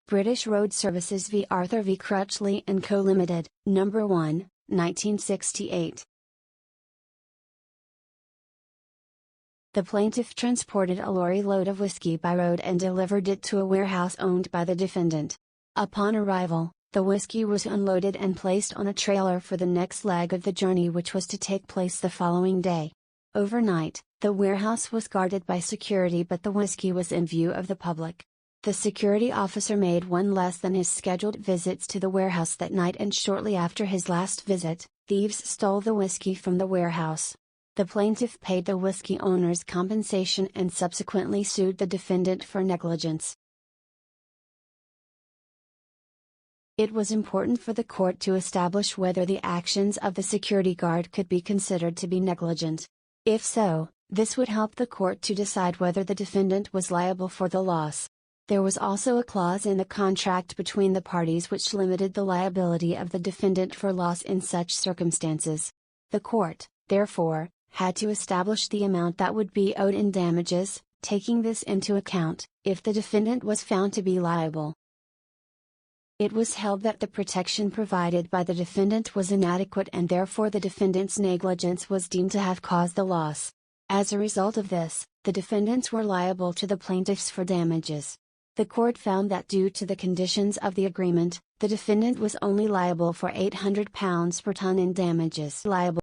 British Road Services v Arthur v Crutchley & Co. Limited, No. 1, 1968. The plaintiff transported a lorry load of whiskey by road and delivered it to a warehouse owned by the defendant. Upon arrival, the whiskey was unloaded and placed on a trailer for the next leg of the journey, which was to take place the following day. Overnight, the warehouse was guarded by security, but the whiskey was in view of the public. The security officer made one less than his scheduled visits to the warehouse that night, and shortly after his last visit, thieves stole the whiskey from the warehouse. The plaintiff paid the whiskey owners compensation and subsequently sued the defendant for negligence. It was important for the court to establish whether the actions of the security guard could be considered to be negligent. If so, this would help the court to decide whether the defendant was liable for the loss. There was also a clause in the contract between the parties which limited the liability of the defendant for loss in such circumstances. The court, therefore, had to establish the amount that would be owed in damages, taking this into account, if the defendant was found to be liable. It was held that the protection provided by the defendant was inadequate, and therefore the defendant's negligence was deemed to have caused the loss. As a result of this, the defendants were liable to the plaintiffs for damages. The court found that due to the conditions of the agreement, the defendant was only liable for £800 per ton in damages. Liable